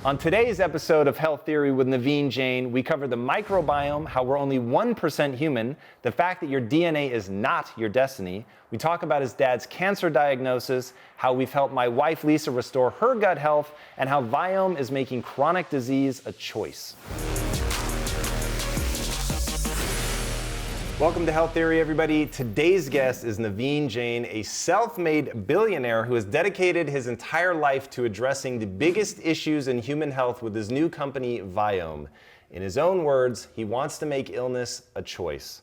On today's episode of Health Theory with Naveen Jain, we cover the microbiome, how we're only 1% human, the fact that your DNA is not your destiny. We talk about his dad's cancer diagnosis, how we've helped my wife Lisa restore her gut health, and how Viome is making chronic disease a choice. Welcome to Health Theory, everybody. Today's guest is Naveen Jain, a self-made billionaire who has dedicated his entire life to addressing the biggest issues in human health with his new company, Viome. In his own words, he wants to make illness a choice.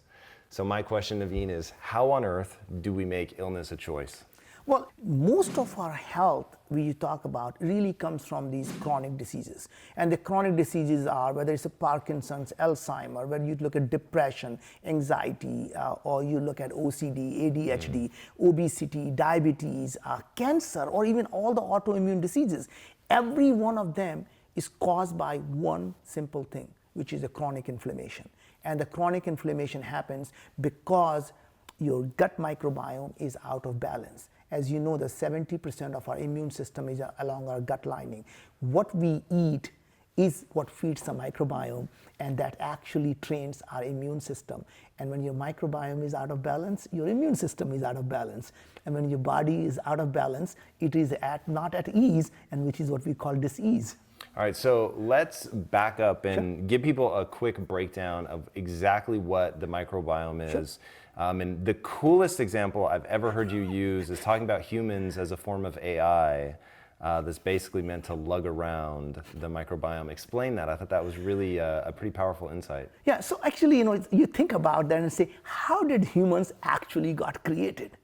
So my question, Naveen, is how on earth do we make illness a choice? Well, most of our health we talk about really comes from these chronic diseases. And the chronic diseases are, whether it's a Parkinson's, Alzheimer, whether you look at depression, anxiety, or you look at OCD, ADHD, obesity, diabetes, cancer, or even all the autoimmune diseases. Every one of them is caused by one simple thing, which is a chronic inflammation. And the chronic inflammation happens because your gut microbiome is out of balance. As you know, the 70% of our immune system is along our gut lining. What we eat is what feeds the microbiome, and that actually trains our immune system. And when your microbiome is out of balance, your immune system is out of balance. And when your body is out of balance, it is not at ease, and which is what we call disease. All right, so let's back up and give people a quick breakdown of exactly what the microbiome is. And the coolest example I've ever heard you use is talking about humans as a form of AI that's basically meant to lug around the microbiome. Explain that. I thought that was really a pretty powerful insight. Yeah, so actually, you think about that and say, how did humans actually got created?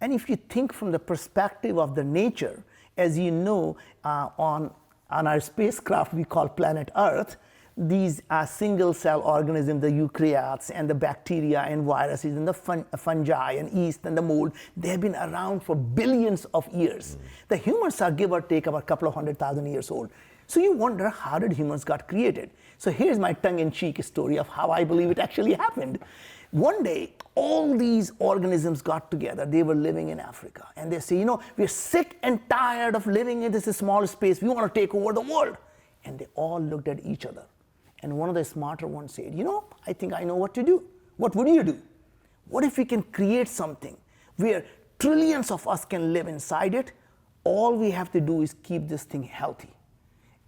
And if you think from the perspective of the nature, as you know, on our spacecraft we call planet Earth, these single-cell organisms, the eukaryotes and the bacteria and viruses and the fungi and yeast and the mold, they have been around for billions of years. The humans are give or take about a couple of 100,000 years old. So you wonder, how did humans got created? So here's my tongue-in-cheek story of how I believe it actually happened. One day, all these organisms got together. They were living in Africa. And they say, we're sick and tired of living in this small space. We want to take over the world. And they all looked at each other. And one of the smarter ones said, I think I know what to do. What would you do? What if we can create something where trillions of us can live inside it? All we have to do is keep this thing healthy.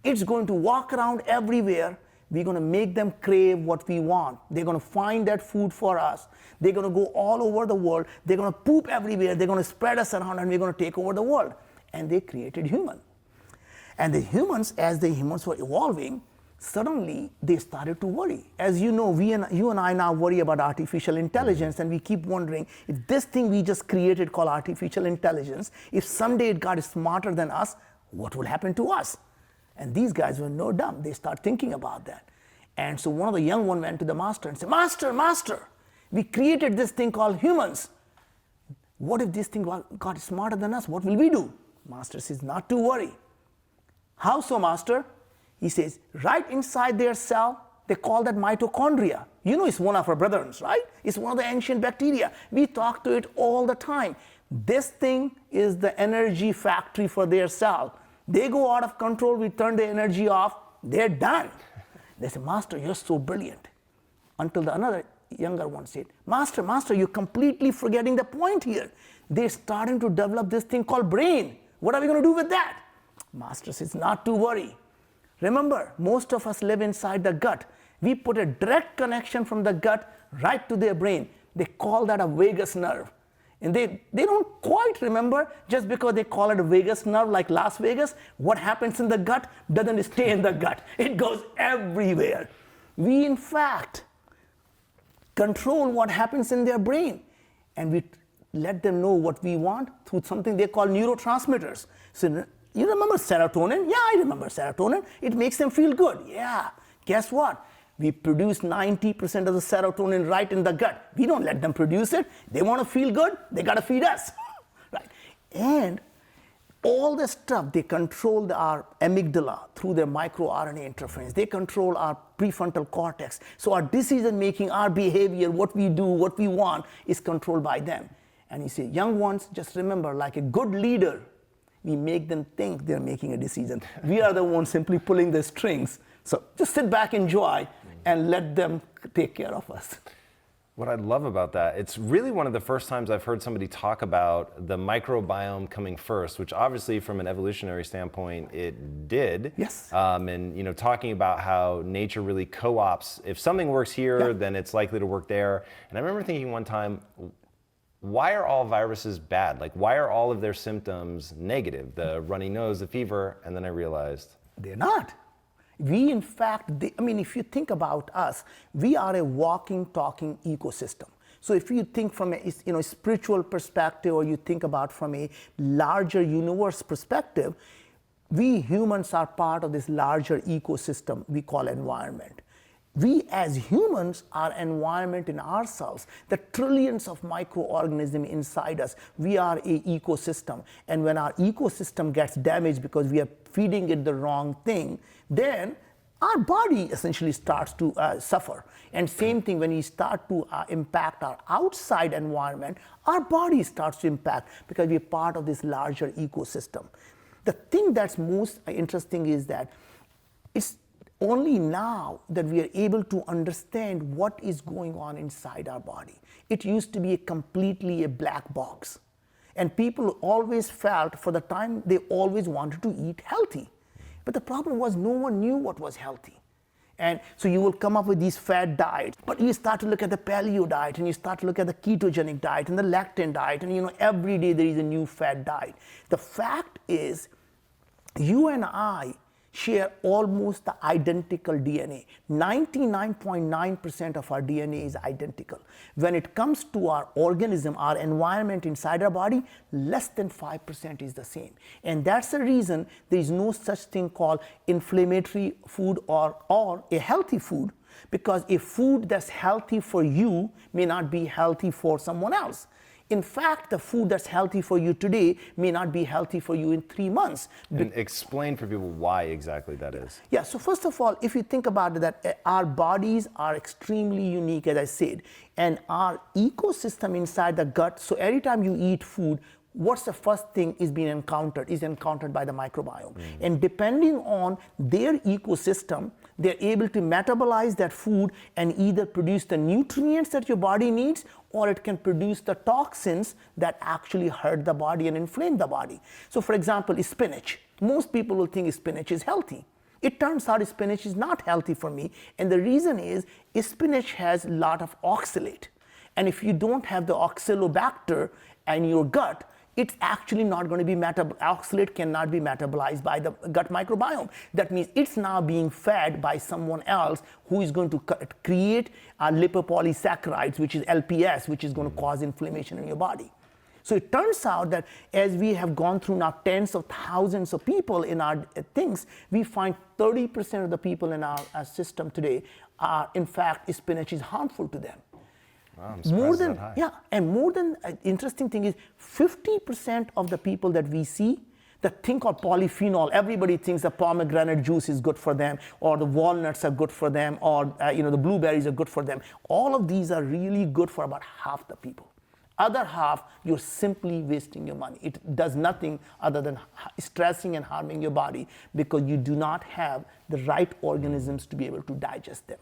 It's going to walk around everywhere. We're going to make them crave what we want. They're going to find that food for us. They're going to go all over the world. They're going to poop everywhere. They're going to spread us around, and we're going to take over the world. And they created human. And the humans, as the humans were evolving, suddenly they started to worry. As you know, you and I now worry about artificial intelligence, and we keep wondering if this thing we just created called artificial intelligence, if someday it got smarter than us, what will happen to us? And these guys were no dumb. They start thinking about that. And so one of the young ones went to the master and said, Master, we created this thing called humans. What if this thing got smarter than us? What will we do? Master says, not to worry. How so, Master? He says, right inside their cell, they call that mitochondria. It's one of our brethren, right? It's one of the ancient bacteria. We talk to it all the time. This thing is the energy factory for their cell. They go out of control, we turn the energy off, they're done. They say, Master, you're so brilliant. Until another younger one said, Master, you're completely forgetting the point here. They're starting to develop this thing called brain. What are we going to do with that? Master says, not to worry. Remember, most of us live inside the gut. We put a direct connection from the gut right to their brain. They call that a vagus nerve. And they don't quite remember, just because they call it a vagus nerve like Las Vegas, what happens in the gut doesn't stay in the gut. It goes everywhere. We, in fact, control what happens in their brain. And we let them know what we want through something they call neurotransmitters. So you remember serotonin? Yeah, I remember serotonin. It makes them feel good. Yeah. Guess what? We produce 90% of the serotonin right in the gut. We don't let them produce it. They want to feel good, they got to feed us. Right? And all the stuff, they control our amygdala through their microRNA interference. They control our prefrontal cortex. So our decision making, our behavior, what we do, what we want is controlled by them. And you say, young ones, just remember, like a good leader, We make them think they're making a decision. We are the ones simply pulling the strings. So just sit back, enjoy, and let them take care of us. What I love about that, it's really one of the first times I've heard somebody talk about the microbiome coming first, which obviously from an evolutionary standpoint, it did. Yes. And talking about how nature really co-ops, if something works here, then it's likely to work there. And I remember thinking one time, why are all viruses bad? Like, why are all of their symptoms negative? The runny nose, the fever, and then I realized they're not. We, in fact, if you think about us, we are a walking, talking ecosystem. So if you think from a spiritual perspective, or you think about from a larger universe perspective, we humans are part of this larger ecosystem we call environment. We as humans are environment in ourselves. The trillions of microorganisms inside us, we are an ecosystem. And when our ecosystem gets damaged because we are feeding it the wrong thing, then our body essentially starts to suffer. And same thing, when we start to impact our outside environment, our body starts to impact because we're part of this larger ecosystem. The thing that's most interesting is that it's only now that we are able to understand what is going on inside our body. It used to be completely a black box. And people always felt, for the time, they always wanted to eat healthy. But the problem was no one knew what was healthy. And so you will come up with these fad diets, but you start to look at the paleo diet, and you start to look at the ketogenic diet and the lactane diet, and every day there is a new fad diet. The fact is, you and I share almost the identical DNA. 99.9% of our DNA is identical. When it comes to our organism, our environment inside our body, less than 5% is the same. And that's the reason there is no such thing called inflammatory food or a healthy food, because a food that's healthy for you may not be healthy for someone else. In fact, the food that's healthy for you today may not be healthy for you in 3 months. And explain for people why exactly that is. Yeah, so first of all, if you think about it, that our bodies are extremely unique, as I said, and our ecosystem inside the gut, so every time you eat food, what's the first thing is being encountered? Is encountered by the microbiome. And depending on their ecosystem, they're able to metabolize that food and either produce the nutrients that your body needs, or it can produce the toxins that actually hurt the body and inflame the body. So for example, spinach. Most people will think spinach is healthy. It turns out spinach is not healthy for me, and the reason is spinach has a lot of oxalate. And if you don't have the oxalobacter in your gut, it's actually not going to be oxalate cannot be metabolized by the gut microbiome. That means it's now being fed by someone else who is going to create lipopolysaccharides, which is LPS, which is going to cause inflammation in your body. So it turns out that as we have gone through now tens of thousands of people in our things, we find 30% of the people in our system today are, in fact, spinach is harmful to them. Wow, I'm surprised that high. Yeah, and more than interesting thing is 50% of the people that we see, the thing called polyphenol, everybody thinks the pomegranate juice is good for them, or the walnuts are good for them, or the blueberries are good for them. All of these are really good for about half the people. Other half, you're simply wasting your money. It does nothing other than stressing and harming your body because you do not have the right organisms to be able to digest them.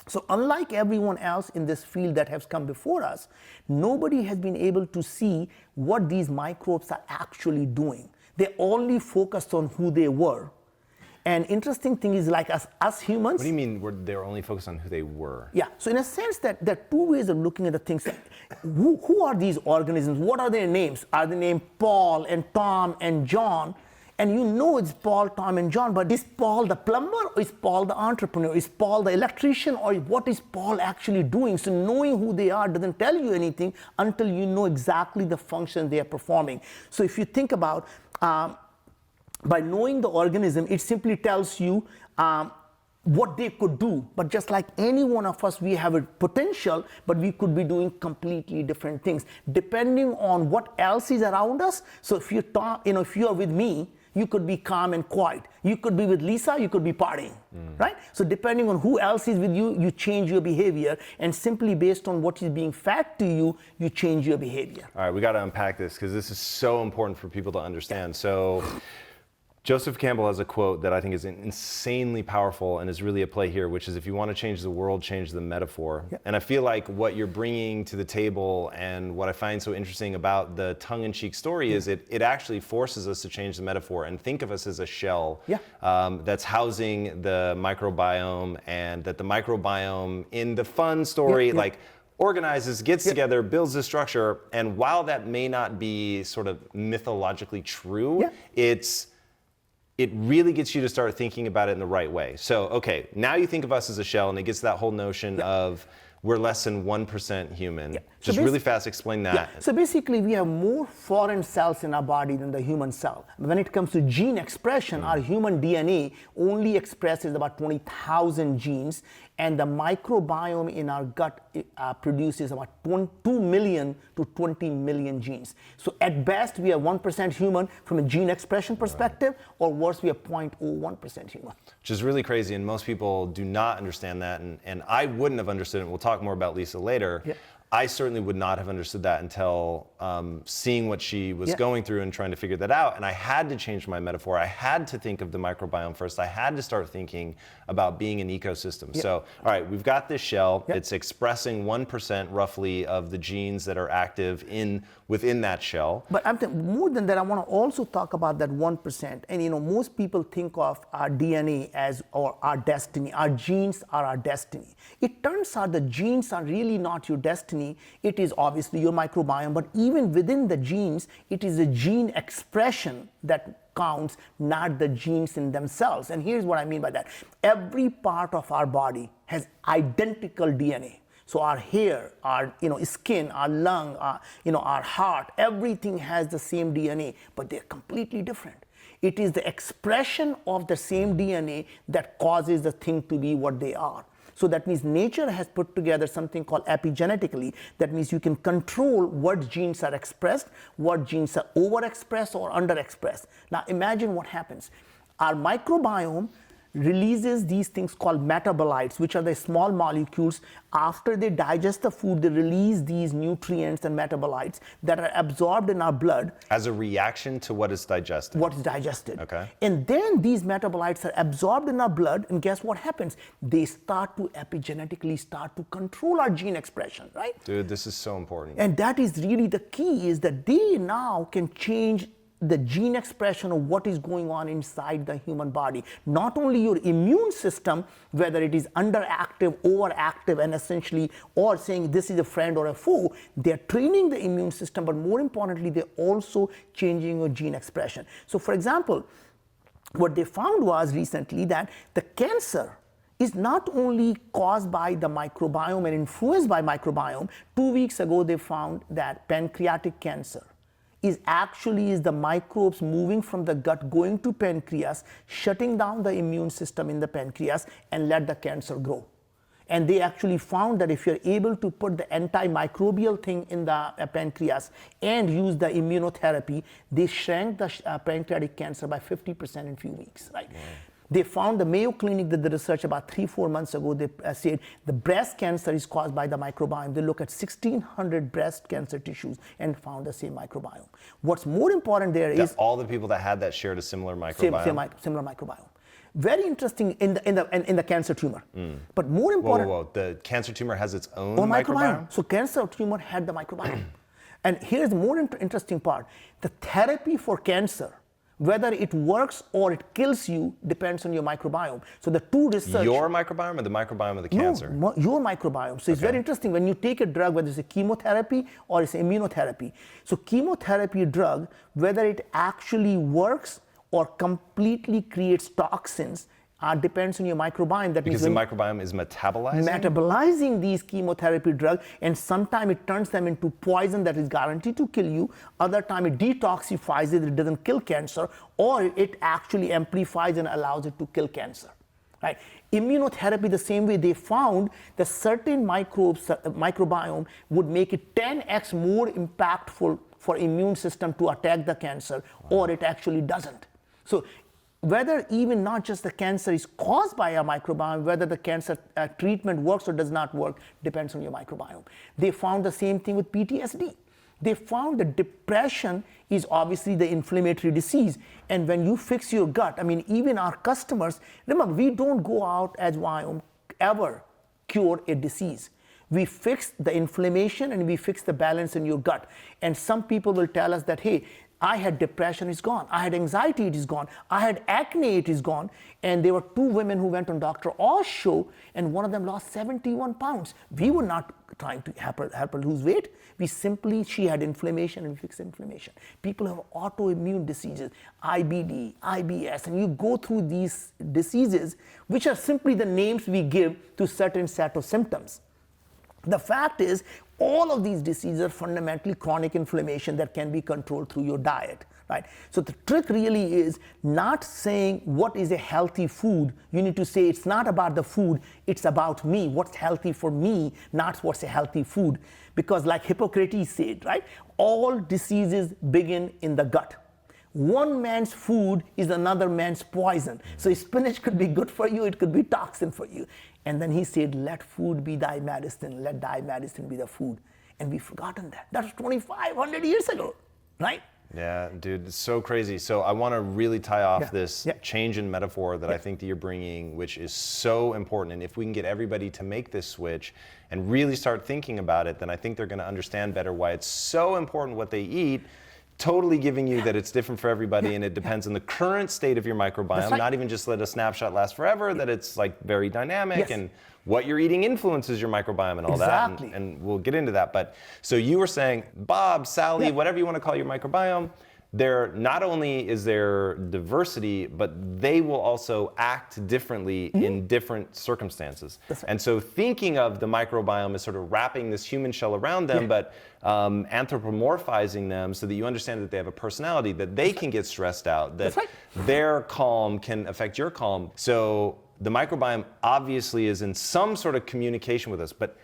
So unlike everyone else in this field that has come before us, nobody has been able to see what these microbes are actually doing. They only focused on who they were. And interesting thing is, like us humans. What do you mean they're only focused on who they were? Yeah, so in a sense that there are two ways of looking at the things. Who are these organisms? What are their names? Are they named Paul and Tom and John? And it's Paul, Tom, and John, but is Paul the plumber, or is Paul the entrepreneur? Is Paul the electrician, or what is Paul actually doing? So knowing who they are doesn't tell you anything until you know exactly the function they are performing. So if you think about, by knowing the organism, it simply tells you what they could do. But just like any one of us, we have a potential, but we could be doing completely different things depending on what else is around us. So if you are with me, You could be calm and quiet. You could be with Lisa, you could be partying, right? So depending on who else is with you, you change your behavior, and simply based on what is being fed to you, you change your behavior. All right, we got to unpack this because this is so important for people to understand. So Joseph Campbell has a quote that I think is insanely powerful and is really a play here, which is, if you want to change the world, change the metaphor. Yep. And I feel like what you're bringing to the table and what I find so interesting about the tongue-in-cheek story is it actually forces us to change the metaphor and think of us as a shell that's housing the microbiome, and that the microbiome in the fun story, like, organizes, gets together, builds a structure. And while that may not be sort of mythologically true, it really gets you to start thinking about it in the right way. So, okay, now you think of us as a shell, and it gets to that whole notion of we're less than 1% human. Just really fast, explain that. So basically, we have more foreign cells in our body than the human cell. When it comes to gene expression, our human DNA only expresses about 20,000 genes, and the microbiome in our gut produces about 2 million to 20 million genes. So at best, we are 1% human from a gene expression perspective, or worse, we are 0.01% human. Which is really crazy, and most people do not understand that, and I wouldn't have understood it. We'll talk more about Lisa later. I certainly would not have understood that until seeing what she was going through and trying to figure that out. And I had to change my metaphor. I had to think of the microbiome first. I had to start thinking about being an ecosystem. So, all right, we've got this shell. It's expressing 1% roughly of the genes that are active within that shell. But more than that, I want to also talk about that 1%. And most people think of our DNA as our destiny. Our genes are our destiny. It turns out the genes are really not your destiny. It is obviously your microbiome, but even within the genes, it is a gene expression that counts, not the genes in themselves. And here's what I mean by that. Every part of our body has identical DNA. So our hair, our skin, our lung, our heart, everything has the same DNA, but they're completely different. It is the expression of the same DNA that causes the thing to be what they are. So that means nature has put together something called epigenetically. That means you can control what genes are expressed, what genes are overexpressed or underexpressed. Now imagine what happens. Our microbiome releases these things called metabolites, which are the small molecules. After they digest the food, they release these nutrients and metabolites that are absorbed in our blood. As a reaction to what is digested. What is digested. Okay. And then these metabolites are absorbed in our blood, and guess what happens? They start to epigenetically start to control our gene expression, right? Dude, this is so important. And that is really the key, is that they now can change the gene expression of what is going on inside the human body. Not only your immune system, whether it is underactive, overactive, and essentially, or saying this is a friend or a foe, they're training the immune system, but more importantly, they're also changing your gene expression. So for example, what they found was recently that the cancer is not only caused by the microbiome and influenced by microbiome. 2 weeks ago, they found that pancreatic cancer is the microbes moving from the gut, going to pancreas, shutting down the immune system in the pancreas, and let the cancer grow. And they actually found that if you're able to put the antimicrobial thing in the pancreas and use the immunotherapy, they shrank the pancreatic cancer by 50% in a few weeks, right? Wow. They found, the Mayo Clinic did the research about 3-4 months ago. They said the breast cancer is caused by the microbiome. They looked at 1,600 breast cancer tissues and found the same microbiome. What's more important there is all the people that had that shared a similar microbiome. Similar microbiome. Very interesting in the cancer tumor. But more important, whoa. The cancer tumor has its own microbiome? So cancer tumor had the microbiome. And here's the more interesting part. The therapy for cancer, whether it works or it kills you, depends on your microbiome. So the two research... Your microbiome or the microbiome of the cancer? No, your microbiome. So it's very interesting when you take a drug, whether it's a chemotherapy or it's immunotherapy. So chemotherapy drug, whether it actually works or completely creates toxins, depends on your microbiome. That because the microbiome is metabolizing these chemotherapy drugs, and sometimes it turns them into poison that is guaranteed to kill you. Other time it detoxifies it doesn't kill cancer, or it actually amplifies and allows it to kill cancer. Right? Immunotherapy, the same way. They found that certain microbiome would make it 10x more impactful for immune system to attack the cancer, or it actually doesn't. So whether even not just the cancer is caused by a microbiome, whether the cancer treatment works or does not work depends on your microbiome. They found the same thing with PTSD. They found that depression is obviously the inflammatory disease. And when you fix your gut, I mean, even our customers, remember, we don't go out as Viome ever cure a disease. We fix the inflammation and we fix the balance in your gut. And some people will tell us that, hey, I had depression, it's gone. I had anxiety, it is gone. I had acne, it is gone. And there were 2 women who went on Dr. Oz show, and one of them lost 71 pounds. We were not trying to help her lose weight. She had inflammation and we fixed inflammation. People have autoimmune diseases, IBD, IBS, and you go through these diseases, which are simply the names we give to certain set of symptoms. The fact is, all of these diseases are fundamentally chronic inflammation that can be controlled through your diet, right? So the trick really is not saying what is a healthy food. You need to say it's not about the food, it's about me, what's healthy for me, not what's a healthy food. Because like Hippocrates said, right, all diseases begin in the gut. One man's food is another man's poison. So spinach could be good for you, it could be toxin for you. And then he said, let food be thy medicine, let thy medicine be the food. And we've forgotten that. That was 2,500 years ago, right? Yeah, dude, it's so crazy. So I want to really tie off this change in metaphor that I think that you're bringing, which is so important. And if we can get everybody to make this switch and really start thinking about it, then I think they're going to understand better why it's so important what they eat. Totally giving you that it's different for everybody and it depends on the current state of your microbiome, right. Not even just let a snapshot last forever, that it's like very dynamic and what you're eating influences your microbiome and all that. And we'll get into that. But so you were saying, Bob, Sally, whatever you want to call your microbiome, there not only is there diversity, but they will also act differently in different circumstances. Right. And so thinking of the microbiome as sort of wrapping this human shell around them, but anthropomorphizing them so that you understand that they have a personality, that they can get stressed out, that their calm can affect your calm. So the microbiome obviously is in some sort of communication with us, but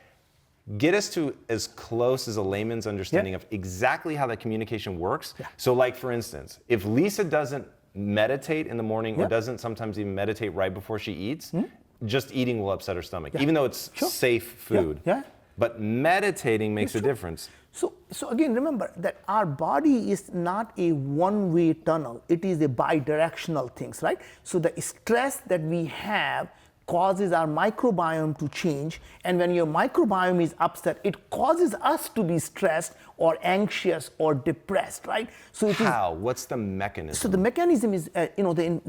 get us to as close as a layman's understanding of exactly how that communication works. So like, for instance, if Lisa doesn't meditate in the morning or doesn't sometimes even meditate right before she eats, just eating will upset her stomach, even though it's safe food. But meditating makes a difference. So again, remember that our body is not a one-way tunnel. It is a bidirectional thing, right? So the stress that we have causes our microbiome to change, and when your microbiome is upset, it causes us to be stressed or anxious or depressed, right? So how? What's the mechanism? So the mechanism is,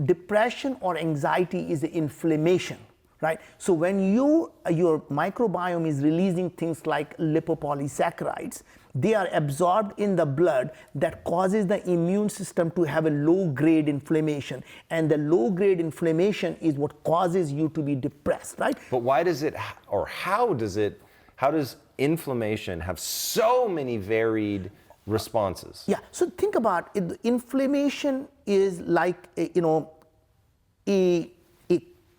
depression or anxiety is the inflammation, right? So when your microbiome is releasing things like lipopolysaccharides, they are absorbed in the blood that causes the immune system to have a low-grade inflammation. And the low-grade inflammation is what causes you to be depressed, right? But why does it, or how does inflammation have so many varied responses? Yeah, so think about it. Inflammation is like, a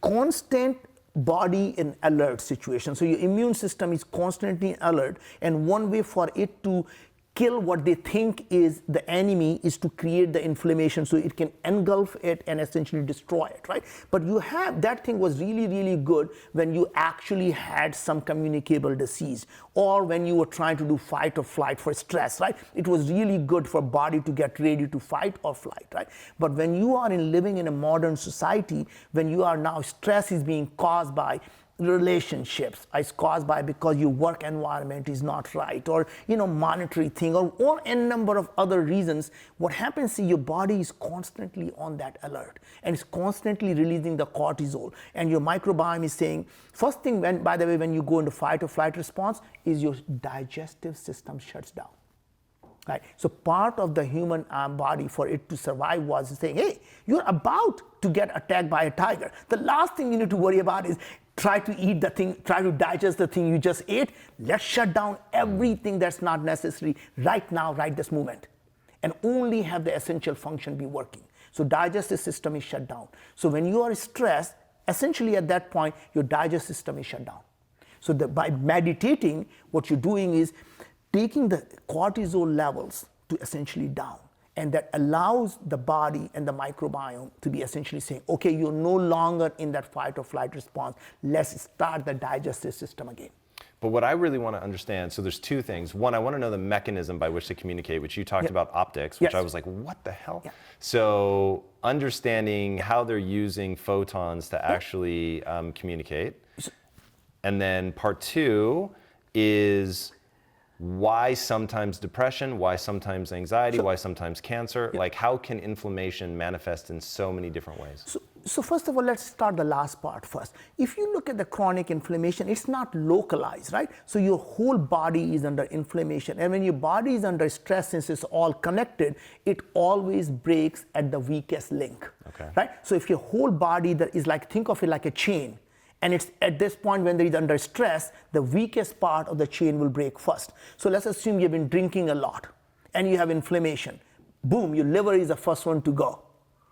constant body in alert situation. So your immune system is constantly alert, and one way for it to kill what they think is the enemy is to create the inflammation so it can engulf it and essentially destroy it, right? But that thing was really, really good when you actually had some communicable disease or when you were trying to do fight or flight for stress, right? It was really good for body to get ready to fight or flight, right? But when you are living in a modern society, when you are now, stress is being caused by relationships, it's caused by because your work environment is not right, or monetary thing, or a number of other reasons. What happens is your body is constantly on that alert and it's constantly releasing the cortisol, and your microbiome is saying, first thing, by the way, when you go into fight or flight response, is your digestive system shuts down. Right? So part of the human body for it to survive was saying, hey, you're about to get attacked by a tiger. The last thing you need to worry about is try to eat the thing, try to digest the thing you just ate. Let's shut down everything that's not necessary right now, right this moment, and only have the essential function be working. So digestive system is shut down. So when you are stressed, essentially at that point, your digestive system is shut down. So by meditating, what you're doing is taking the cortisol levels to essentially down. and that allows the body and the microbiome to be essentially saying, okay, you're no longer in that fight or flight response. Let's start the digestive system again. But what I really want to understand, so there's two things. One, I want to know the mechanism by which to communicate, which you talked about optics, which I was like, what the hell? Yeah. So understanding how they're using photons to actually communicate. And then part two is why sometimes depression, why sometimes anxiety, why sometimes cancer, like how can inflammation manifest in so many different ways? So first of all, let's start the last part first. If you look at the chronic inflammation, it's not localized, right? So your whole body is under inflammation. And when your body is under stress, since it's all connected, it always breaks at the weakest link, right? So if your whole body that is like, think of it like a chain, and it's at this point when there is under stress, the weakest part of the chain will break first. So let's assume you've been drinking a lot and you have inflammation. Boom, your liver is the first one to go,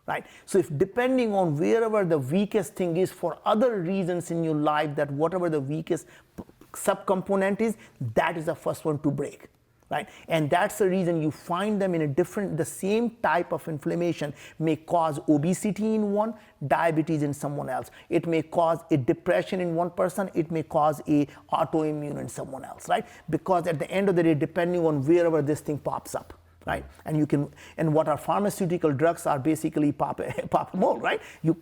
right? So if depending on wherever the weakest thing is for other reasons in your life, that whatever the weakest subcomponent is, that is the first one to break. Right? And that's the reason you find them in a different, the same type of inflammation may cause obesity in one, diabetes in someone else. It may cause a depression in one person, it may cause a autoimmune in someone else, right? Because at the end of the day, depending on wherever this thing pops up, right? And you can, and what our pharmaceutical drugs are basically pop-a-mole, right? You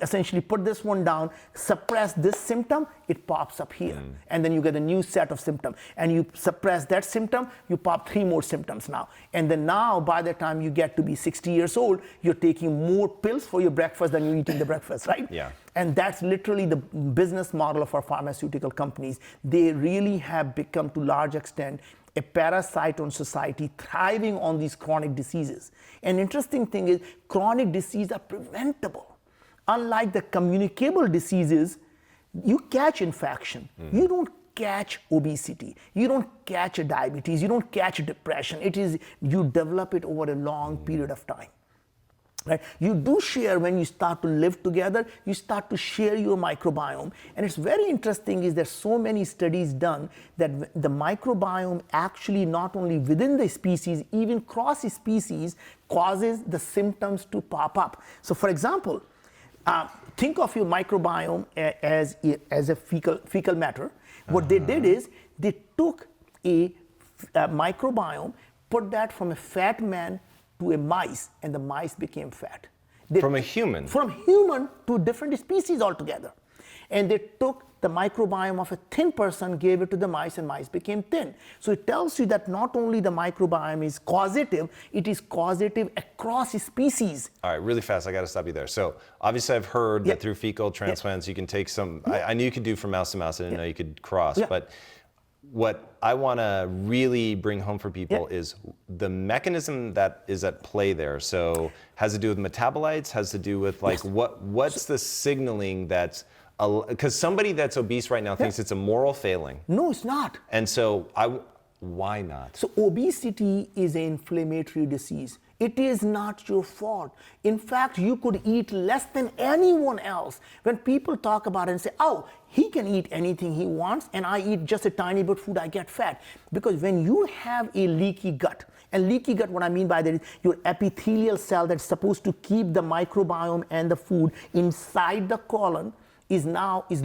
essentially put this one down, suppress this symptom, it pops up here. And then you get a new set of symptoms. And you suppress that symptom, you pop 3 more symptoms now. And then now, by the time you get to be 60 years old, you're taking more pills for your breakfast than you're eating the breakfast, right? Yeah. And that's literally the business model of our pharmaceutical companies. They really have become, to large extent, a parasite on society, thriving on these chronic diseases. An interesting thing is chronic diseases are preventable. Unlike the communicable diseases, you catch infection. You don't catch obesity. You don't catch a diabetes. You don't catch a depression. It is, you develop it over a long period of time. Right? You do share when you start to live together, you start to share your microbiome. And it's very interesting is there's so many studies done that the microbiome actually not only within the species, even cross species, causes the symptoms to pop up. So for example, think of your microbiome as a fecal matter. What they did is they took a microbiome, put that from a fat man to a mice, and the mice became fat. From a human? From human to different species altogether. And they took the microbiome of a thin person, gave it to the mice, and mice became thin. So it tells you that not only the microbiome is causative, it is causative across species. All right, really fast, I got to stop you there. So obviously I've heard that through fecal transplants, you can take some, I knew you could do from mouse to mouse, I didn't know you could cross, but what I want to really bring home for people is the mechanism that is at play there. So has to do with metabolites, has to do with like what's the signaling that's, because somebody that's obese right now thinks it's a moral failing. No, it's not. And so why not? So obesity is an inflammatory disease. It is not your fault. In fact, you could eat less than anyone else. When people talk about it and say, oh, he can eat anything he wants and I eat just a tiny bit of food, I get fat. Because when you have a leaky gut, and leaky gut, what I mean by that is your epithelial cell that's supposed to keep the microbiome and the food inside the colon is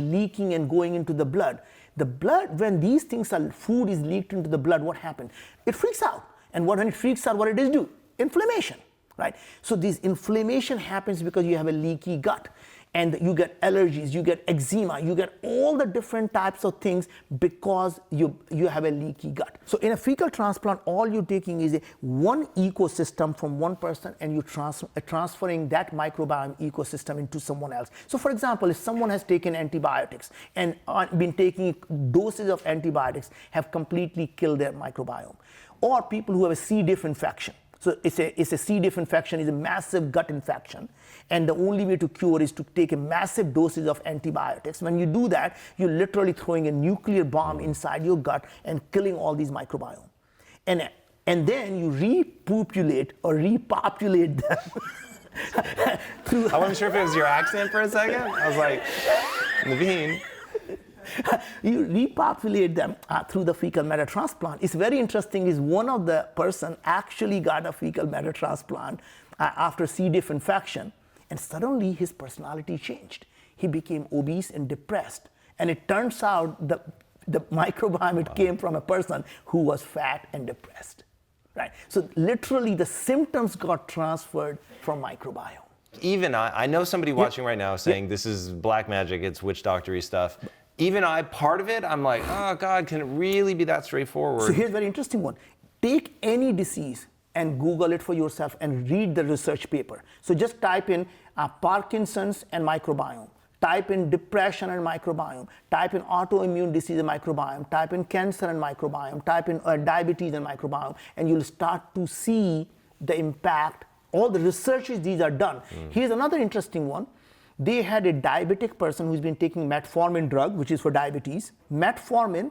leaking and going into the blood. The blood, when these things are, food is leaked into the blood, what happens? It freaks out. And when it freaks out, what it is do? Inflammation, right? So this inflammation happens because you have a leaky gut, and you get allergies, you get eczema, you get all the different types of things because you have a leaky gut. So in a fecal transplant, all you're taking is one ecosystem from one person, and you're transferring that microbiome ecosystem into someone else. So for example, if someone has taken antibiotics and been taking doses of antibiotics, have completely killed their microbiome, or people who have a C. diff infection. So it's a C. diff infection, is a massive gut infection, and the only way to cure is to take a massive dosage of antibiotics. When you do that, you're literally throwing a nuclear bomb inside your gut and killing all these microbiome. And then you repopulate or repopulate them. I wasn't sure if it was your accent for a second. I was like, Naveen. You repopulate them through the fecal matter transplant. It's very interesting is one of the person actually got a fecal matter transplant after C. diff infection, and suddenly his personality changed. He became obese and depressed. And it turns out the microbiome, it came from a person who was fat and depressed, right? So literally the symptoms got transferred from microbiome. Even I know somebody watching right now saying this is black magic, it's witch doctory stuff. Even I, part of it, I'm like, oh God, can it really be that straightforward? So here's a very interesting one. Take any disease and Google it for yourself and read the research paper. So just type in Parkinson's and microbiome. Type in depression and microbiome. Type in autoimmune disease and microbiome. Type in cancer and microbiome. Type in diabetes and microbiome. And you'll start to see the impact. All the researches, these are done. Here's another interesting one. They had a diabetic person who's been taking metformin drug, which is for diabetes. Metformin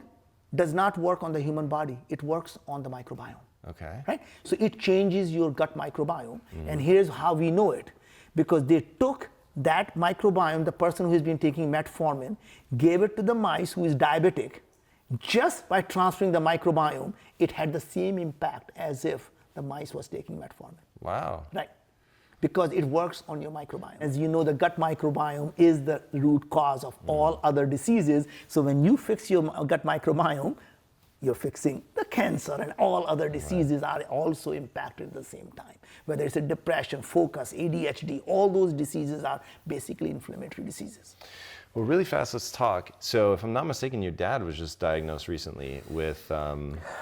does not work on the human body. It works on the microbiome. Okay. Right? So it changes your gut microbiome. And here's how we know it. Because they took that microbiome, the person who has been taking metformin, gave it to the mice who is diabetic. Just by transferring the microbiome, it had the same impact as if the mice was taking metformin. Wow. Right. Because it works on your microbiome. As you know, the gut microbiome is the root cause of all other diseases. So when you fix your gut microbiome, you're fixing the cancer, and all other diseases are also impacted at the same time. Whether it's a depression, focus, ADHD, all those diseases are basically inflammatory diseases. Well, really fast, let's talk. So if I'm not mistaken, your dad was just diagnosed recently with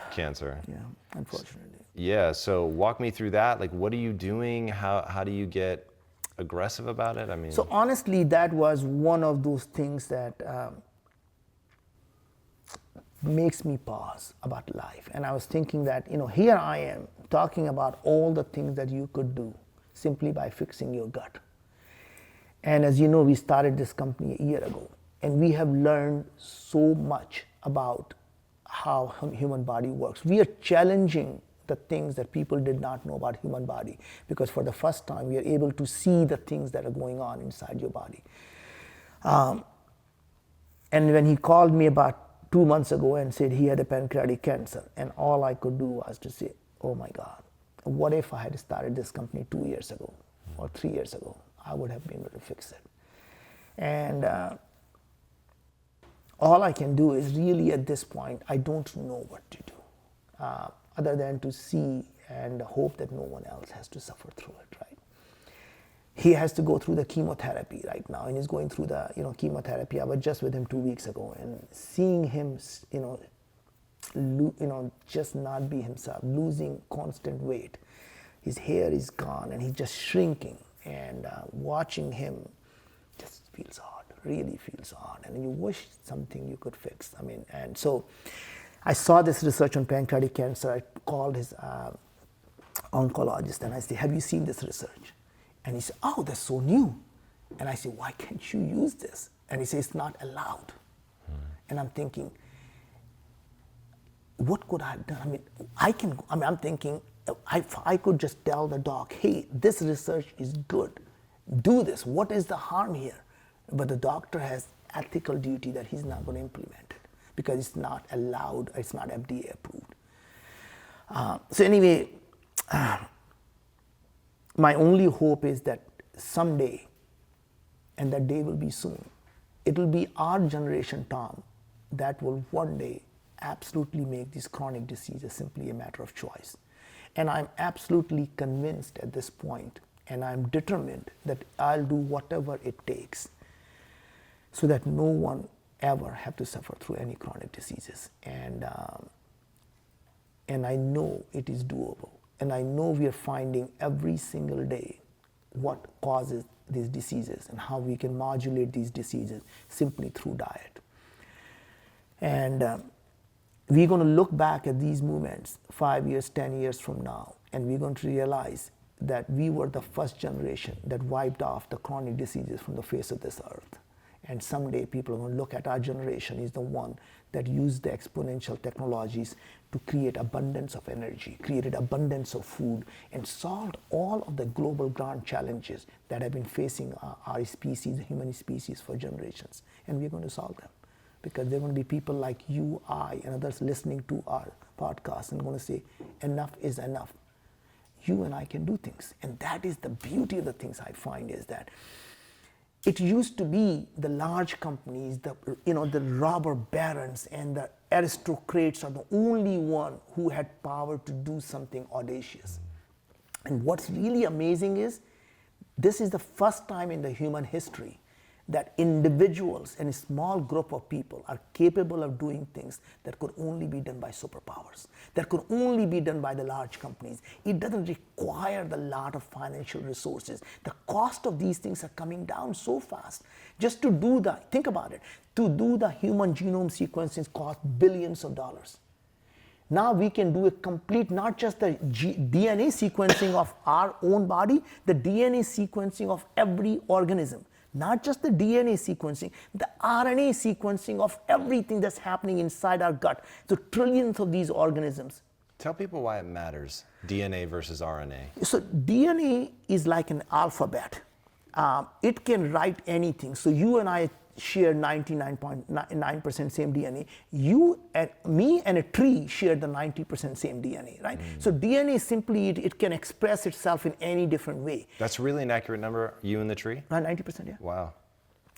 cancer. Yeah, unfortunately. Yeah, so walk me through that. Like, what are you doing? How do you get aggressive about it? I mean, So honestly, that was one of those things that makes me pause about life. And I was thinking that, here I am talking about all the things that you could do simply by fixing your gut. And as you know, we started this company a year ago, and we have learned so much about how human body works. We are challenging the things that people did not know about human body, because for the first time we are able to see the things that are going on inside your body. And when he called me about 2 months ago and said he had a pancreatic cancer, and all I could do was to say, oh my God, what if I had started this company 2 years ago or 3 years ago? I would have been able to fix it. And all I can do is really at this point, I don't know what to do, other than to see and hope that no one else has to suffer through it, right? He has to go through the chemotherapy right now, and he's going through the chemotherapy. I was just with him 2 weeks ago, and seeing him, just not be himself, losing constant weight. His hair is gone, and he's just shrinking. And watching him just feels odd, really feels odd. And you wish something you could fix. And so I saw this research on pancreatic cancer. I called his oncologist, and I said, have you seen this research? And he said, oh, that's so new. And I said, why can't you use this? And he said, it's not allowed. And I'm thinking, what could I have done? I'm thinking, I could just tell the doc, hey, this research is good. Do this. What is the harm here? But the doctor has ethical duty that he's not going to implement it because it's not allowed, it's not FDA approved. So anyway, my only hope is that someday, and that day will be soon, it will be our generation, Tom, that will one day absolutely make these chronic diseases simply a matter of choice. And I'm absolutely convinced at this point, and I'm determined that I'll do whatever it takes so that no one ever have to suffer through any chronic diseases. And I know it is doable. And I know we are finding every single day what causes these diseases and how we can modulate these diseases simply through diet. And we're going to look back at these movements 5 years, 10 years from now, and we're going to realize that we were the first generation that wiped off the chronic diseases from the face of this earth. And someday people are going to look at our generation as the one that used the exponential technologies to create abundance of energy, created abundance of food, and solved all of the global grand challenges that have been facing our species, the human species, for generations. And we're going to solve them. because there are going to be people like you, I, and others listening to our podcast and going to say, enough is enough. You and I can do things. And that is the beauty of the things I find is that it used to be the large companies, the robber barons and the aristocrats are the only one who had power to do something audacious. And what's really amazing is this is the first time in the human history that individuals and a small group of people are capable of doing things that could only be done by superpowers, that could only be done by the large companies. It doesn't require the lot of financial resources. The cost of these things are coming down so fast. Just to do think about it, to do the human genome sequencing cost billions of dollars. Now we can do a complete, not just the DNA sequencing of our own body, the DNA sequencing of every organism. Not just the DNA sequencing, the RNA sequencing of everything that's happening inside our gut. So trillions of these organisms. Tell people why it matters, DNA versus RNA. So DNA is like an alphabet. It can write anything. So you and I share 99.9% same DNA. You and me and a tree share the 90% same DNA, right? So DNA simply, it can express itself in any different way. That's really an accurate number, you and the tree? 90%, yeah. Wow.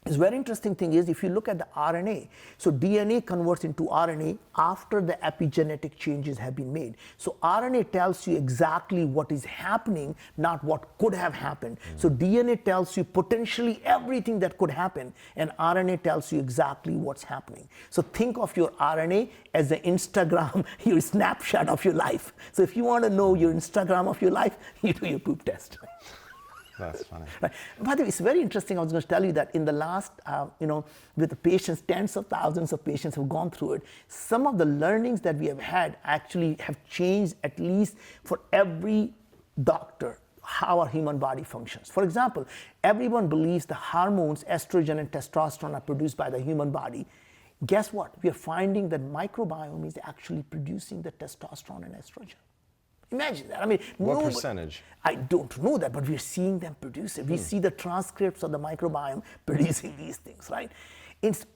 It's very interesting thing is if you look at the RNA, so DNA converts into RNA after the epigenetic changes have been made. So RNA tells you exactly what is happening, not what could have happened. So DNA tells you potentially everything that could happen, and RNA tells you exactly what's happening. So think of your RNA as the Instagram, your snapshot of your life. So if you want to know your Instagram of your life, you do your poop test. That's funny. Right. By the way, it's very interesting. I was going to tell you that in the last, with the patients, tens of thousands of patients have gone through it. Some of the learnings that we have had actually have changed, at least for every doctor, how our human body functions. For example, everyone believes the hormones, estrogen and testosterone, are produced by the human body. Guess what? We are finding that microbiome is actually producing the testosterone and estrogen. Imagine that. I mean, what percentage? I don't know that, but we're seeing them produce it. We see the transcripts of the microbiome producing these things, right?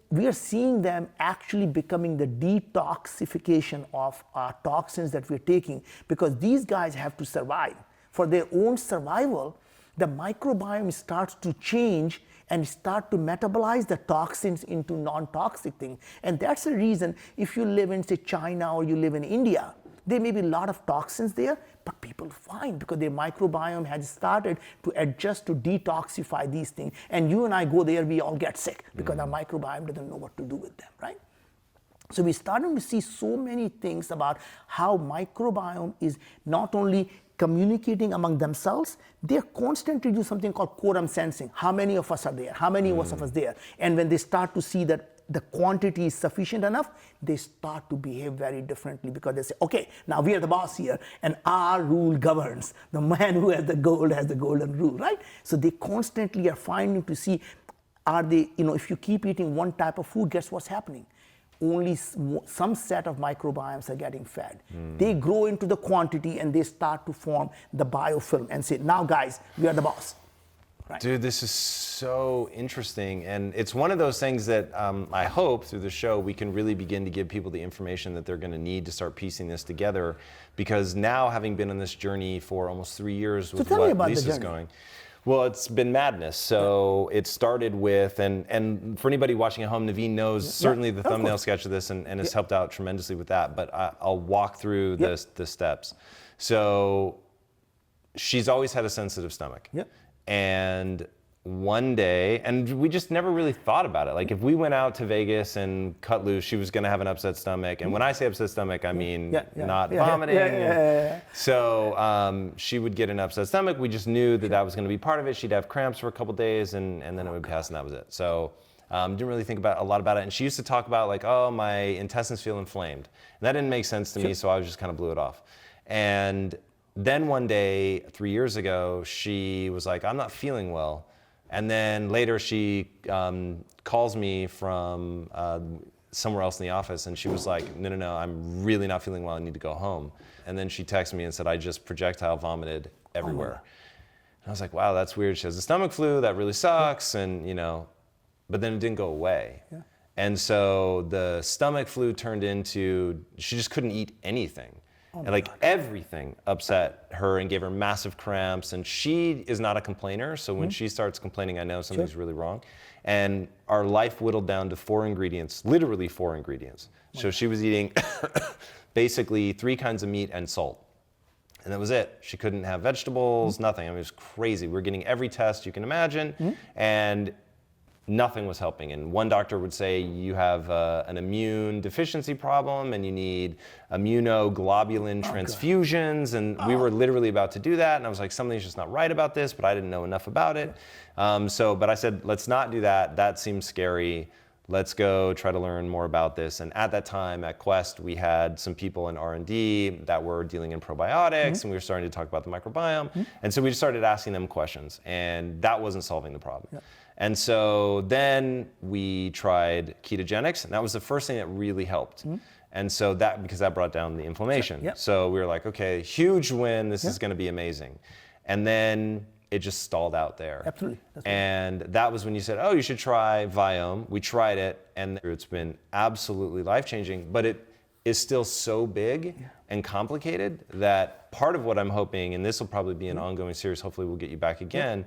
We are seeing them actually becoming the detoxification of our toxins that we're taking, because these guys have to survive. For their own survival, the microbiome starts to change and start to metabolize the toxins into non-toxic things. And that's the reason if you live in, say, China or you live in India, there may be a lot of toxins there, but people fine because their microbiome has started to adjust to detoxify these things. And you and I go there, we all get sick because our microbiome doesn't know what to do with them, right? So we're starting to see so many things about how microbiome is not only communicating among themselves, they're constantly do something called quorum sensing. How many of us are there? How many of us are there? And when they start to see that the quantity is sufficient enough, they start to behave very differently because they say, okay, now we are the boss here and our rule governs. The man who has the gold has the golden rule, right? So they constantly are finding to see, are they, if you keep eating one type of food, guess what's happening? Only some set of microbiomes are getting fed. They grow into the quantity and they start to form the biofilm and say, now guys, we are the boss. Right. Dude, this is so interesting. And it's one of those things that I hope through the show we can really begin to give people the information that they're going to need to start piecing this together. Because now, having been on this journey for almost 3 years with what Lisa's going, well, it's been madness. So it started with, and for anybody watching at home, Naveen knows certainly the thumbnail sketch of this and has helped out tremendously with that. But I'll walk through the steps. So she's always had a sensitive stomach. And one day, and we just never really thought about it. Like if we went out to Vegas and cut loose, she was going to have an upset stomach. And when I say upset stomach, I mean not vomiting. So she would get an upset stomach. We just knew that that was going to be part of it. She'd have cramps for a couple days and then it would pass and that was it. So didn't really think about a lot about it. And she used to talk about like, oh, my intestines feel inflamed. And that didn't make sense to me, so I just kind of blew it off. And then one day, 3 years ago, she was like, I'm not feeling well. And then later she calls me from somewhere else in the office and she was like, no, I'm really not feeling well, I need to go home. And then she texted me and said, I just projectile vomited everywhere. And I was like, wow, that's weird. She has the stomach flu, that really sucks. And but then it didn't go away. And so the stomach flu turned into, she just couldn't eat anything. And like everything upset her and gave her massive cramps. And she is not a complainer. So when she starts complaining, I know something's really wrong. And our life whittled down to 4 ingredients, literally 4 ingredients. So she was eating basically 3 kinds of meat and salt. And that was it. She couldn't have vegetables, nothing. I mean, it was crazy. We were getting every test you can imagine. And nothing was helping. And one doctor would say, you have an immune deficiency problem and you need immunoglobulin transfusions. And we were literally about to do that. And I was like, something's just not right about this, but I didn't know enough about it. But I said, let's not do that. That seems scary. Let's go try to learn more about this. And at that time at Quest, we had some people in R&D that were dealing in probiotics, and we were starting to talk about the microbiome. And so we just started asking them questions, and that wasn't solving the problem. And so then we tried ketogenics, and that was the first thing that really helped. And so because that brought down the inflammation. So we were like, okay, huge win, this is gonna be amazing. And then it just stalled out there. Absolutely. And that was when you said, oh, you should try Viome. We tried it, and it's been absolutely life-changing, but it is still so big and complicated that part of what I'm hoping, and this will probably be an ongoing series, hopefully we'll get you back again,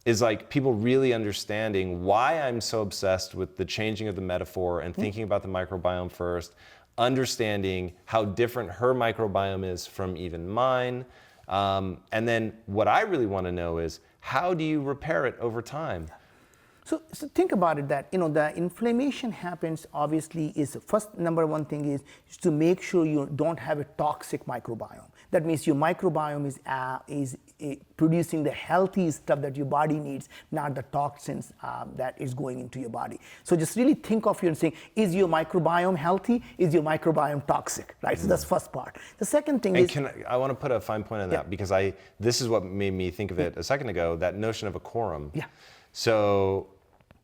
is like people really understanding why I'm so obsessed with the changing of the metaphor and thinking about the microbiome first, understanding how different her microbiome is from even mine. And then what I really want to know is, how do you repair it over time? So think about it that, the inflammation happens obviously is first number one thing is to make sure you don't have a toxic microbiome. That means your microbiome is producing the healthy stuff that your body needs, not the toxins that is going into your body. So just really think of you and saying, is your microbiome healthy? Is your microbiome toxic? Right? So that's the first part. The second thing is... I want to put a fine point on that because this is what made me think of it a second ago, that notion of a quorum. So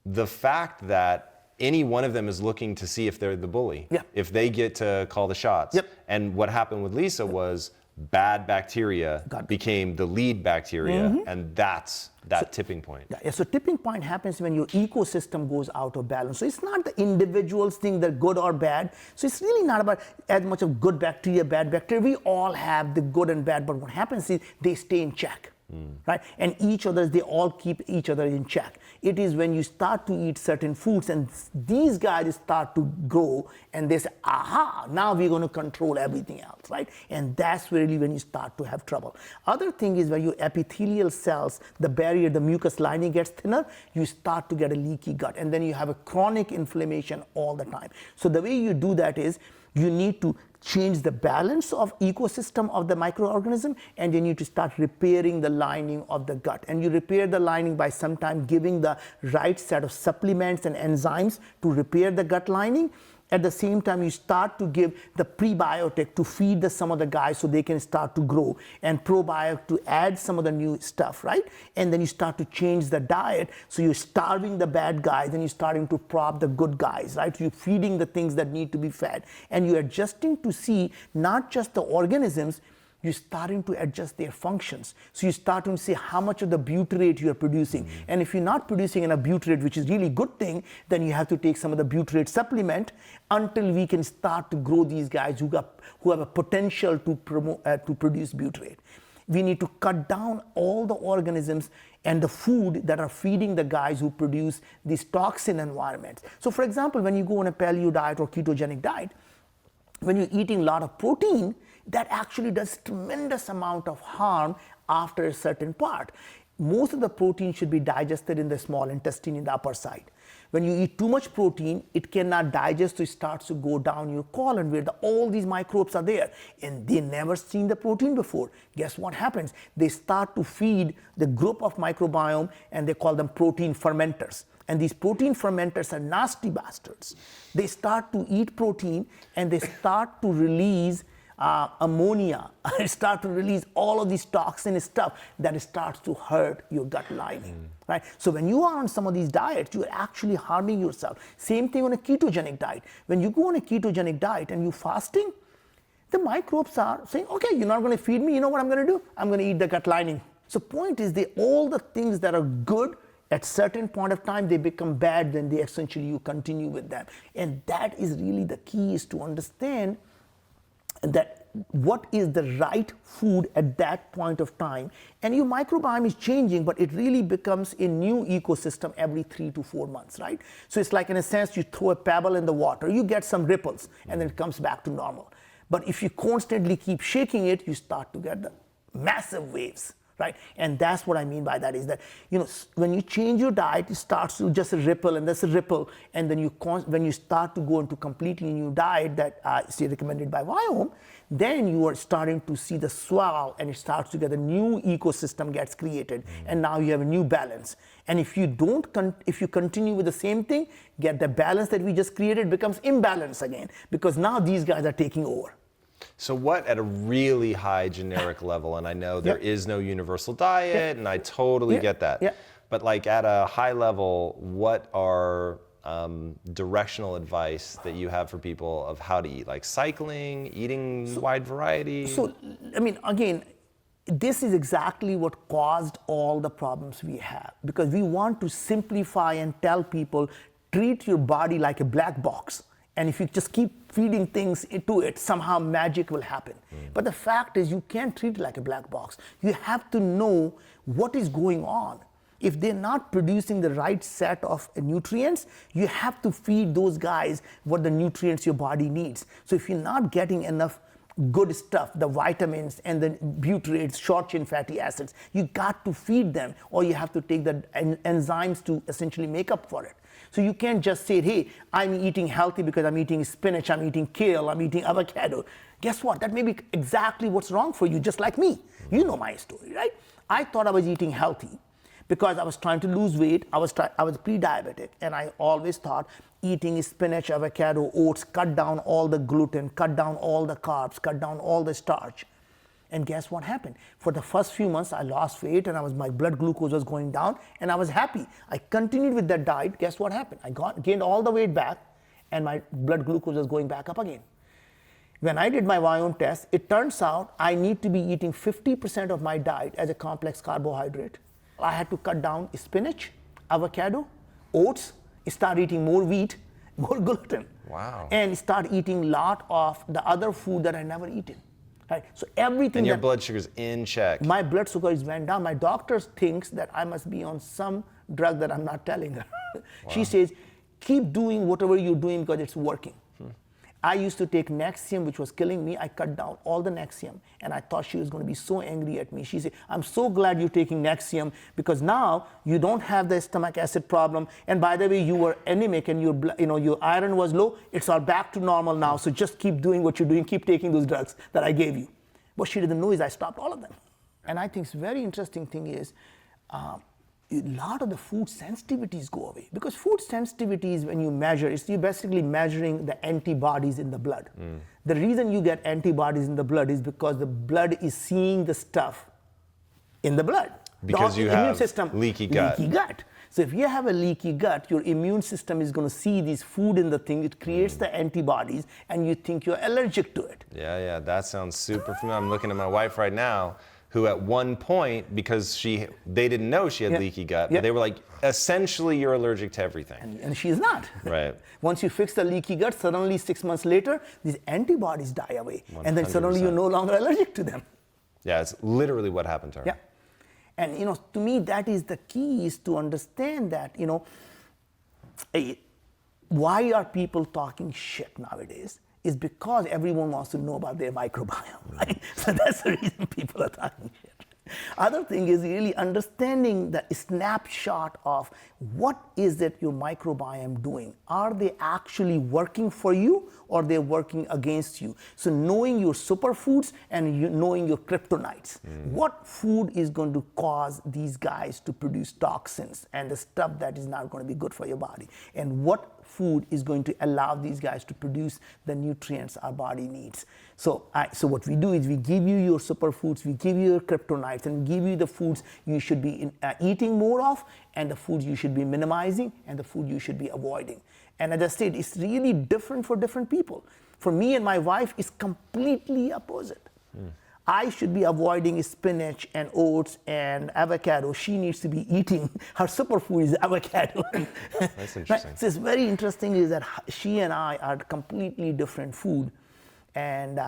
the fact that any one of them is looking to see if they're the bully, if they get to call the shots. And what happened with Lisa was bad bacteria became the lead bacteria, and that's that tipping point. So tipping point happens when your ecosystem goes out of balance. So it's not the individuals think they're good or bad. So it's really not about as much of good bacteria, bad bacteria. We all have the good and bad, but what happens is they stay in check. Right? And they all keep each other in check. It is when you start to eat certain foods and these guys start to grow and they say, aha, now we're going to control everything else, right? And that's really when you start to have trouble. Other thing is when your epithelial cells, the barrier, the mucus lining gets thinner, you start to get a leaky gut, and then you have a chronic inflammation all the time. So the way you do that is you need to change the balance of ecosystem of the microorganism, and you need to start repairing the lining of the gut. And you repair the lining by sometimes giving the right set of supplements and enzymes to repair the gut lining. At the same time, you start to give the prebiotic to feed some of the guys so they can start to grow, and probiotic to add some of the new stuff, right? And then you start to change the diet. So you're starving the bad guys and you're starting to prop the good guys, right? You're feeding the things that need to be fed. And you're adjusting to see not just the organisms, you're starting to adjust their functions. So you start to see how much of the butyrate you're producing. And if you're not producing enough butyrate, which is really good thing, then you have to take some of the butyrate supplement until we can start to grow these guys who have a potential to produce butyrate. We need to cut down all the organisms and the food that are feeding the guys who produce these toxin environments. So for example, when you go on a paleo diet or ketogenic diet, when you're eating a lot of protein, that actually does tremendous amount of harm after a certain part. Most of the protein should be digested in the small intestine in the upper side. When you eat too much protein, it cannot digest, so it starts to go down your colon where all these microbes are there. And they never seen the protein before. Guess what happens? They start to feed the group of microbiome, and they call them protein fermenters. And these protein fermenters are nasty bastards. They start to eat protein and they start to release ammonia, start to release all of these toxin stuff that starts to hurt your gut lining, right? So when you are on some of these diets, you are actually harming yourself. Same thing on a ketogenic diet. When you go on a ketogenic diet and you're fasting, the microbes are saying, okay, you're not going to feed me, you know what I'm going to do? I'm going to eat the gut lining. So point is, all the things that are good At certain point of time, they become bad, then they essentially you continue with them. And that is really the key, is to understand that what is the right food at that point of time. And your microbiome is changing, but it really becomes a new ecosystem every 3 to 4 months, right? So it's like, in a sense, you throw a pebble in the water, you get some ripples, and then it comes back to normal. But if you constantly keep shaking it, you start to get the massive waves, right? And that's what I mean by that, is that, you know, when you change your diet, it starts to just a ripple, and that's a ripple, and then when you start to go into completely new diet that is recommended by Viome, then you are starting to see the swell, and it starts to get a new ecosystem gets created, and now you have a new balance. And if you if you continue with the same thing, get the balance that we just created becomes imbalance again, because now these guys are taking over. So what, at a really high generic level, and I know there is no universal diet, and I totally get that, but like at a high level, what are directional advice that you have for people of how to eat, like cycling, eating wide variety? So, I mean, again, this is exactly what caused all the problems we have, because we want to simplify and tell people, treat your body like a black box. And if you just keep feeding things into it, somehow magic will happen. But the fact is, you can't treat it like a black box. You have to know what is going on. If they're not producing the right set of nutrients, you have to feed those guys what the nutrients your body needs. So if you're not getting enough good stuff, the vitamins and the butyrates, short chain fatty acids, you got to feed them, or you have to take the enzymes to essentially make up for it. So you can't just say, hey, I'm eating healthy because I'm eating spinach, I'm eating kale, I'm eating avocado. Guess what? That may be exactly what's wrong for you, just like me. You know my story, right? I thought I was eating healthy because I was trying to lose weight. I was pre-diabetic, and I always thought eating spinach, avocado, oats, cut down all the gluten, cut down all the carbs, cut down all the starch. And guess what happened? For the first few months, I lost weight, and my blood glucose was going down, and I was happy. I continued with that diet. Guess what happened? I gained all the weight back, and my blood glucose was going back up again. When I did my Viome test, it turns out I need to be eating 50% of my diet as a complex carbohydrate. I had to cut down spinach, avocado, oats, start eating more wheat, more gluten. Wow. And start eating a lot of the other food that I never eaten. Right? So everything. And your blood sugar's in check. My blood sugar is went down. My doctor thinks that I must be on some drug that I'm not telling her. Wow. She says, keep doing whatever you're doing because it's working. I used to take Nexium, which was killing me. I cut down all the Nexium, and I thought she was going to be so angry at me. She said, I'm so glad you're taking Nexium, because now you don't have the stomach acid problem. And by the way, you were anemic, and your iron was low. It's all back to normal now. So just keep doing what you're doing. Keep taking those drugs that I gave you. What she didn't know is I stopped all of them. And I think it's very interesting thing is, a lot of the food sensitivities go away, because food sensitivities, when you measure, you're basically measuring the antibodies in the blood. The reason you get antibodies in the blood is because the blood is seeing the stuff in the blood. Because you have leaky gut. Leaky gut. So if you have a leaky gut, your immune system is going to see this food in the thing. It creates the antibodies, and you think you're allergic to it. Yeah, that sounds super familiar. I'm looking at my wife right now, who at one point, because they didn't know she had leaky gut, but they were like, essentially you're allergic to everything. And she's not. Right. Once you fix the leaky gut, suddenly 6 months later, these antibodies die away. 100%. And then suddenly you're no longer allergic to them. Yeah, it's literally what happened to her. Yeah. And to me, that is the key, is to understand that, why are people talking shit nowadays? Is because everyone wants to know about their microbiome, right? So that's the reason people are talking shit. Other thing is really understanding the snapshot of what is it your microbiome doing. Are they actually working for you, or they're working against you? So knowing your superfoods and knowing your kryptonites. What food is going to cause these guys to produce toxins and the stuff that is not going to be good for your body? And what food is going to allow these guys to produce the nutrients our body needs? So what we do is we give you your superfoods, we give you your kryptonites, and give you the foods you should be eating more of, and the foods you should be minimizing, and the food you should be avoiding. And as I said, it's really different for different people. For me and my wife, it's completely opposite. I should be avoiding spinach and oats and avocado. She needs to be eating, her superfood is avocado. That's interesting. Right? So it's very interesting is that she and I are completely different food. And,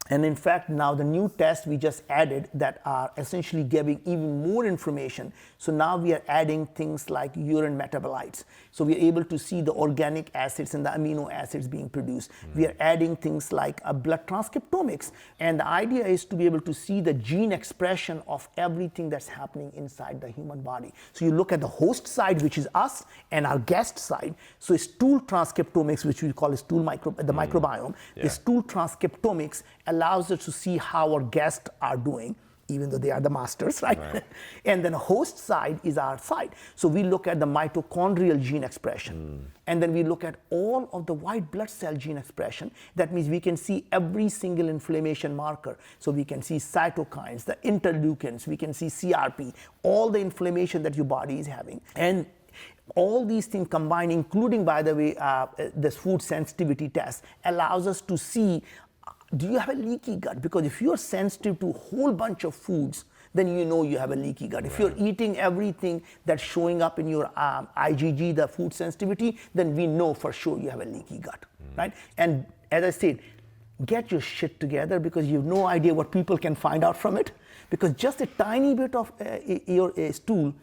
and in fact, now the new tests we just added that are essentially giving even more information. So now we are adding things like urine metabolites. So we are able to see the organic acids and the amino acids being produced. We are adding things like blood transcriptomics. And the idea is to be able to see the gene expression of everything that's happening inside the human body. So you look at the host side, which is us, and our guest side. So stool transcriptomics, which we call the microbiome, the stool transcriptomics allows us to see how our guests are doing, even though they are the masters, right? And then host side is our side. So we look at the mitochondrial gene expression. And then we look at all of the white blood cell gene expression. That means we can see every single inflammation marker. So we can see cytokines, the interleukins, we can see CRP, all the inflammation that your body is having. And all these things combined, including, by the way, this food sensitivity test, allows us to see, do you have a leaky gut? Because if you're sensitive to a whole bunch of foods, then you know you have a leaky gut. If you're eating everything that's showing up in your IgG, the food sensitivity, then we know for sure you have a leaky gut, right? And as I said, get your shit together because you have no idea what people can find out from it. Because just a tiny bit of your stool,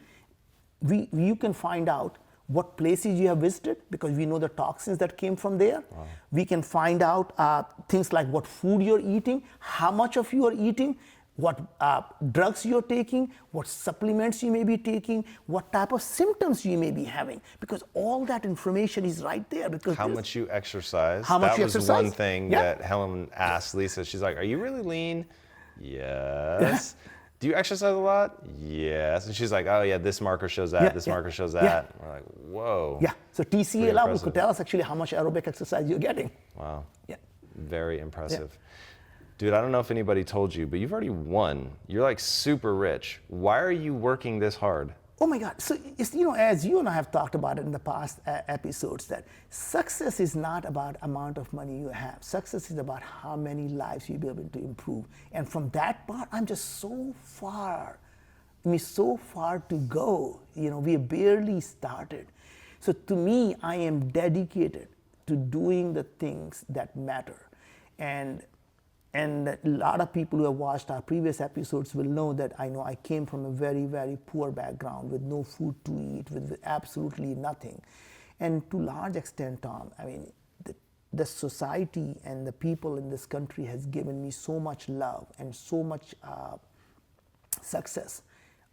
you can find out what places you have visited because we know the toxins that came from there. We can find out things like what food you're eating, how much of you are eating, what drugs you're taking, what supplements you may be taking, what type of symptoms you may be having, because all that information is right there. Because how much you exercise. How much that you was exercise? one thing that Helen asked Lisa. She's like, are you really lean? Yes. Do you exercise a lot? Yes. And she's like, oh yeah, this marker shows that, this marker shows that. We're like, whoa. Yeah, so TCA level could tell us actually how much aerobic exercise you're getting. Wow. Yeah. Very impressive. Dude, I don't know if anybody told you, but you've already won. You're like super rich. Why are you working this hard? Oh my God. So, as you and I have talked about it in the past episodes, that success is not about amount of money you have. Success is about how many lives you'll be able to improve. And from that part, I'm just so far. So far to go. We have barely started. So to me, I am dedicated to doing the things that matter. And a lot of people who have watched our previous episodes will know that I came from a very, very poor background with no food to eat, with absolutely nothing. And to large extent, Tom, the society and the people in this country has given me so much love and so much success.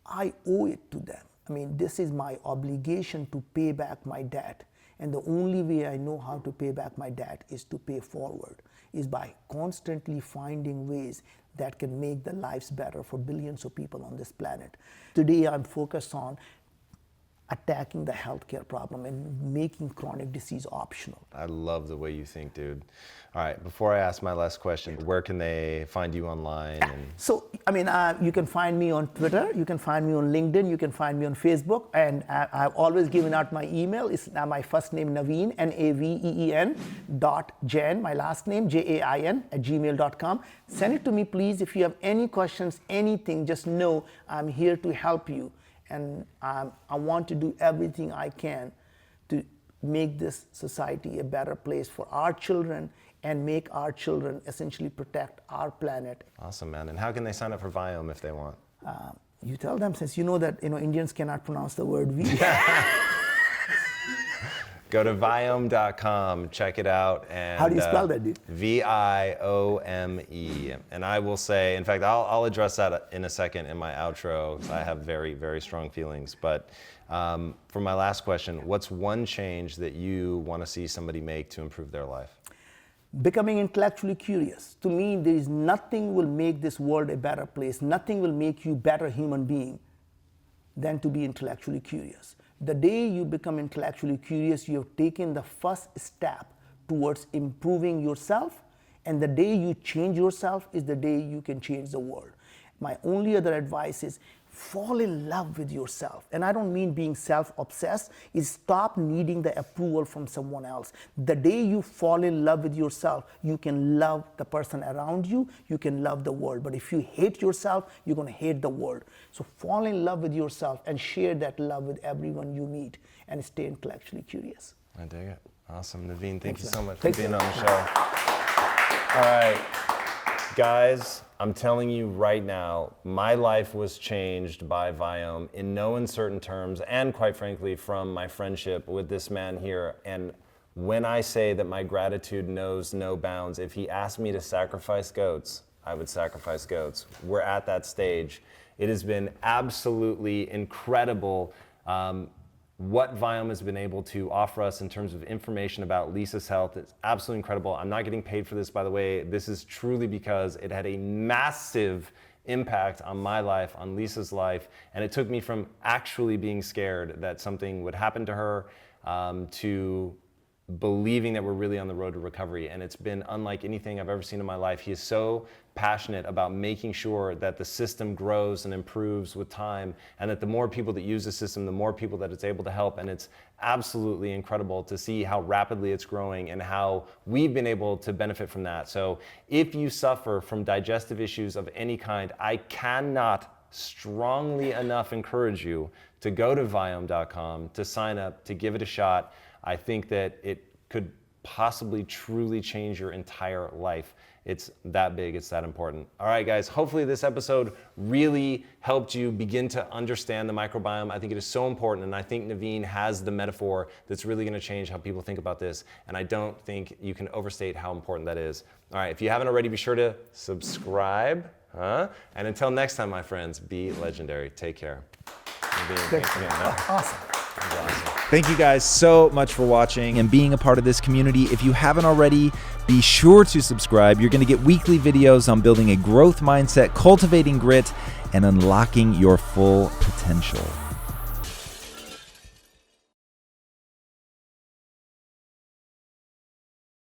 I owe it to them. This is my obligation to pay back my debt. And the only way I know how to pay back my debt is to pay forward, is by constantly finding ways that can make the lives better for billions of people on this planet. Today, I'm focused on attacking the healthcare problem and making chronic disease optional. I love the way you think, dude. All right, before I ask my last question, where can they find you online? So, you can find me on Twitter, you can find me on LinkedIn, you can find me on Facebook, and I've always given out my email. It's my first name, Naveen, Naveen, .Jain, my last name, Jain, @gmail.com. Send it to me, please. If you have any questions, anything, just know I'm here to help you. And I want to do everything I can to make this society a better place for our children and make our children essentially protect our planet. Awesome, man. And how can they sign up for Viome if they want? You tell them, since you know that Indians cannot pronounce the word V. Go to Viome.com, check it out. And how do you spell that, dude? Viome. And I will say, in fact, I'll address that in a second in my outro, because I have very, very strong feelings. But for my last question, what's one change that you want to see somebody make to improve their life? Becoming intellectually curious. To me, there is nothing will make this world a better place. Nothing will make you a better human being than to be intellectually curious. The day you become intellectually curious, you have taken the first step towards improving yourself, and the day you change yourself is the day you can change the world. My only other advice is fall in love with yourself. And I don't mean being self-obsessed, is stop needing the approval from someone else. The day you fall in love with yourself, you can love the person around you, you can love the world. But if you hate yourself, you're going to hate the world. So fall in love with yourself and share that love with everyone you meet, and stay intellectually curious. I dig it. Awesome. Naveen, thank you man. so much for Thanks, being man. on the show. All right. Guys, I'm telling you right now, my life was changed by Viome in no uncertain terms, and quite frankly, from my friendship with this man here. And when I say that my gratitude knows no bounds, if he asked me to sacrifice goats, I would sacrifice goats. We're at that stage. It has been absolutely incredible what Viome has been able to offer us in terms of information about Lisa's health. It's absolutely incredible. I'm not getting paid for this, by the way. This is truly because it had a massive impact on my life, on Lisa's life, and it took me from actually being scared that something would happen to her to believing that we're really on the road to recovery. And it's been unlike anything I've ever seen in my life. He is so passionate about making sure that the system grows and improves with time, and that the more people that use the system, the more people that it's able to help. And it's absolutely incredible to see how rapidly it's growing and how we've been able to benefit from that. So if you suffer from digestive issues of any kind, I cannot strongly enough encourage you to go to Viome.com, to sign up, to give it a shot. I think that it could possibly truly change your entire life. It's that big, it's that important. All right, guys, hopefully this episode really helped you begin to understand the microbiome. I think it is so important, and I think Naveen has the metaphor that's really gonna change how people think about this, and I don't think you can overstate how important that is. All right, if you haven't already, be sure to subscribe, and until next time, my friends, be legendary. Take care. Naveen, thanks again, man. Awesome. Thank you guys so much for watching and being a part of this community. If you haven't already, be sure to subscribe. You're going to get weekly videos on building a growth mindset, cultivating grit, and unlocking your full potential.